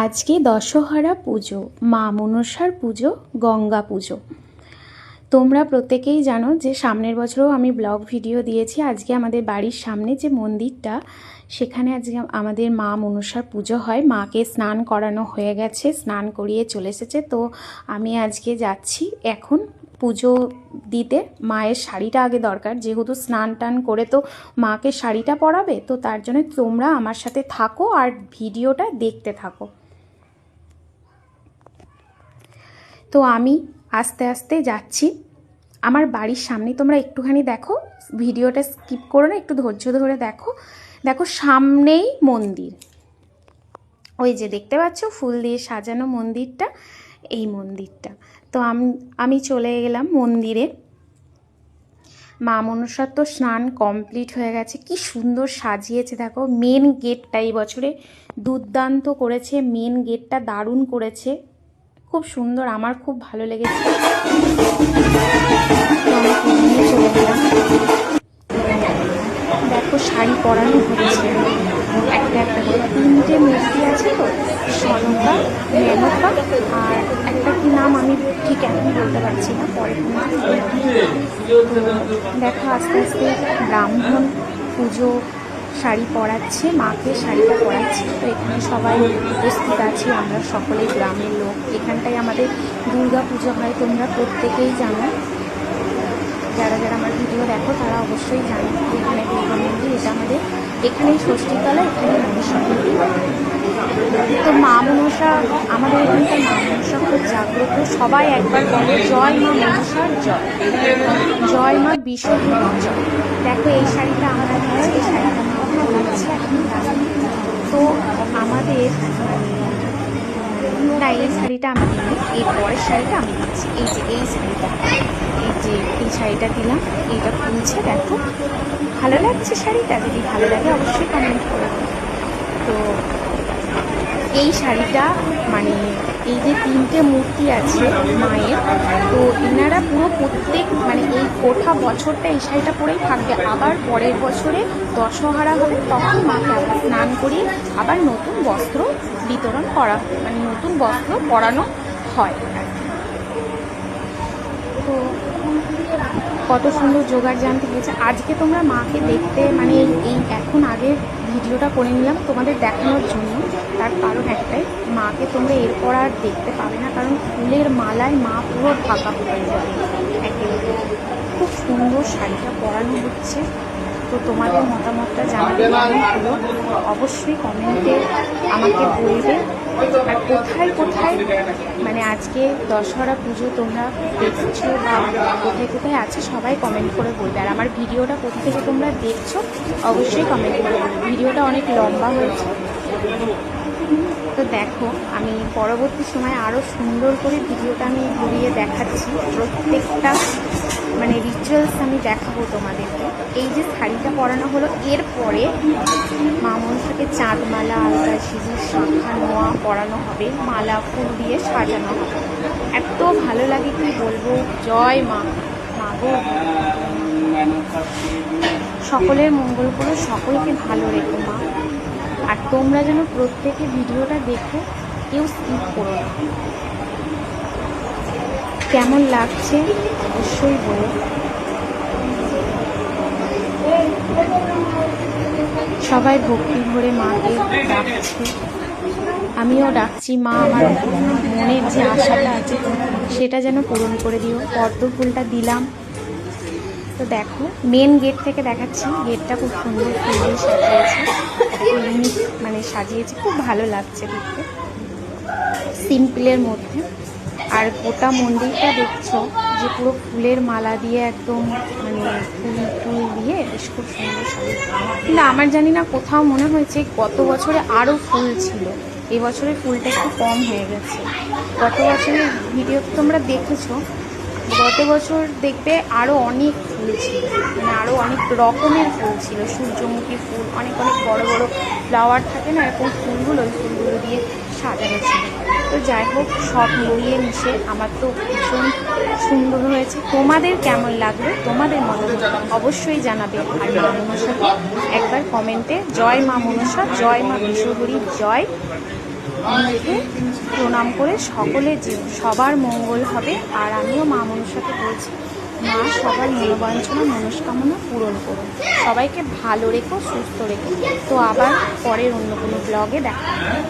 আজকে দশহরা পুজো, মা মনসার পুজো, গঙ্গা পুজো। তোমরা প্রত্যেকেই জানো যে সামনের বছরও আমি ব্লগ ভিডিও দিয়েছি। আজকে আমাদের বাড়ির সামনে যে মন্দিরটা, সেখানে আজকে আমাদের মা মনসার পুজো হয়। মাকে স্নান করানো হয়ে গেছে, স্নান করিয়ে চলে এসেছে। তো আমি আজকে যাচ্ছি এখন পুজো দিতে। মায়ের শাড়িটা আগে দরকার, যেহেতু স্নান টান করে তো মাকে শাড়িটা পরাবে। তো তার জন্য তোমরা আমার সাথে থাকো আর ভিডিওটা দেখতে থাকো। তো আমি আস্তে আস্তে যাচ্ছি আমার বাড়ির সামনে। তোমরা একটুখানি দেখো, ভিডিওটা স্কিপ করো না, একটু ধৈর্য ধরে দেখো। দেখো সামনেই মন্দির, ওই যে দেখতে পাচ্ছ ফুল দিয়ে সাজানো মন্দিরটা, এই মন্দিরটা। তো আমি চলে গেলাম মন্দিরে। মা মনসার তো স্নান কমপ্লিট হয়ে গেছে। কি সুন্দর সাজিয়েছে দেখো। মেন গেটটা এই বছরে দুর্দান্ত করেছে, মেন গেটটা দারুণ করেছে, খুব সুন্দর, আমার খুব ভালো লেগেছে। চলে গেলাম। দেখো শাড়ি পরানো হচ্ছে একটা একটা করে, 3টে মূর্তি আছে। তো সনকা, মেনকা আর একটা কি নাম আমি ঠিক এখন বলতে পারছি না, পরে। দেখো আস্তে আস্তে ব্রাহ্মণ পুজো শাড়ি পরাচ্ছে, মাকে শাড়িটা পরাচ্ছে। তো এখানে সবাই উপস্থিত আছি, আমরা সকলেই গ্রামের লোক। এখানটায় আমাদের দুর্গা পুজো হয়, তোমরা প্রত্যেকেই জানো। যারা যারা আমার ভিডিও দেখো তারা অবশ্যই জানো এখানে দুর্গা মন্দির। এটা আমাদের এখানেই ষষ্ঠীতলা, এখানে মনসা মন্দির। তো মা মনসা, আমাদের এখানকার মা মনসা খুব জাগ্রত। সবাই একবার বলে জয় মা মনসার জয়, জয় মা বিশ্বভূতির জয়। দেখো এই শাড়িটা আমরা দিয়েছি, এই শাড়িটা মা পরাচ্ছে এখন দাঁড়িয়ে। তো আমাদের না, এই শাড়িটা আমি দিই, এই পরের শাড়িটা আমি দিচ্ছি। এই যে এই শাড়িটা, এই শাড়িটা দিলাম, এইটা খুলছে। দেখো ভালো লাগছে শাড়িটা? যদি ভালো লাগে অবশ্যই কমেন্ট করে। তো এই শাড়িটা মানে এই যে 3টে মূর্তি আছে মায়ের, তো এনারা পুরো প্রত্যেক মানে এই গোটা বছরটা এই শাড়িটা পরেই থাকবে। আবার পরের বছরে দশহরা হবে, তখন মাকে আবার স্নান করিয়ে আবার নতুন বস্ত্র বিতরণ করা, মানে নতুন বস্ত্র পরানো হয়। তো কত সুন্দর জোগাড় জানতে হয়েছে আজকে। তোমরা মাকে দেখতে মানে এই এখন আগে ভিডিওটা করে নিলাম তোমাদের দেখানোর জন্য। তার কারণ একটাই, মাকে তোমরা এরপর আর দেখতে পাবে না, কারণ ফুলের মালায় মা পুরো ঢাকা হয়ে যাবে একেবারে। খুব সুন্দর শাড়িটা পরানো হচ্ছে। তো তোমাদের মতামতটা জানাবে কেমন হলো অবশ্যই কমেন্টে আমাকে বলবে। আর কোথায় কোথায় মানে আজকে দশহরা পুজো তোমরা দেখছো বা কোথায় কোথায় আছে সবাই কমেন্ট করে বলবে। আর আমার ভিডিওটা কোথা থেকে তোমরা দেখছো অবশ্যই কমেন্ট করে বলবে। ভিডিওটা অনেক লম্বা হয়েছে। তো দেখো আমি পরবর্তী সময় আরও সুন্দর করে ভিডিওটা আমি ঘুরিয়ে দেখাচ্ছি, প্রত্যেকটা মানে রিচুয়ালস আমি দেখাবো তোমাদেরকে। এই যে শাড়িটা পরানো হলো, এরপরে মা মনসাকে চাঁদমালা, আলতা, সিঁদুর, শাঁখা, নোয়া পরানো হবে, মালা ফুল দিয়ে সাজানো হবে। এত ভালো লাগে কি বলবো। জয় মা, মা গো সকলের মঙ্গল করো, সকলকে ভালো রেখো মা। আর তোমরা যেন প্রত্যেকে ভিডিওটা দেখো, কেউ স্কিপ করো না। কেমন লাগছে অবশ্যই বলো। সবাই ভক্তি ভরে মাকে ডাকছে, আমিও ডাকছি। মা আমার মনের যে আশাটা আছে সেটা যেন পূরণ করে দিও। পদ্ম ফুলটা দিলাম। তো দেখো মেন গেট থেকে দেখাচ্ছি, গেটটা খুব সুন্দর ফুল দিয়ে সাজিয়েছে, মানে সাজিয়েছে, খুব ভালো লাগছে দেখতে, সিম্পলের মধ্যে। আর গোটা মন্দিরটা দেখছো যে পুরো ফুলের মালা দিয়ে একদম মানে ফুল টুল দিয়ে বেশ খুব সুন্দর সাজিয়ে। কিন্তু আমার জানি না কোথাও মনে হয়েছে গত বছরে আরও ফুল ছিল, এবছরে ফুলটা একটু কম হয়ে গেছে। গত বছরের ভিডিও তোমরা দেখেছো, গত বছর দেখবে আরও অনেক ফুল ছিল, মানে আরও অনেক রকমের ফুল ছিল, সূর্যমুখী ফুল, অনেক অনেক বড় বড় ফ্লাওয়ার থাকে না, এরকম ফুলগুলো, ওই ফুলগুলো দিয়ে সাজানো ছিল। তো যাই হোক, সব মিলিয়ে মিশে আমার তো ভীষণ সুন্দর হয়েছে। তোমাদের কেমন লাগলো, তোমাদের মতামত অবশ্যই জানাবে। আর মা মনসাকে একবার কমেন্টে জয় মা মনসা, জয় মা বিশ্বহরী জয় মেয়েকে প্রণাম করে সকলে যেও, সবার মঙ্গল হবে। আর আমিও মা মনসাকে বলছি, মা সবার মনোবাঞ্ছনা মনস্কামনা পূরণ করুন, সবাইকে ভালো রেখো, সুস্থ রেখো। তো আবার পরের অন্য কোনো ব্লগে দেখা হবে।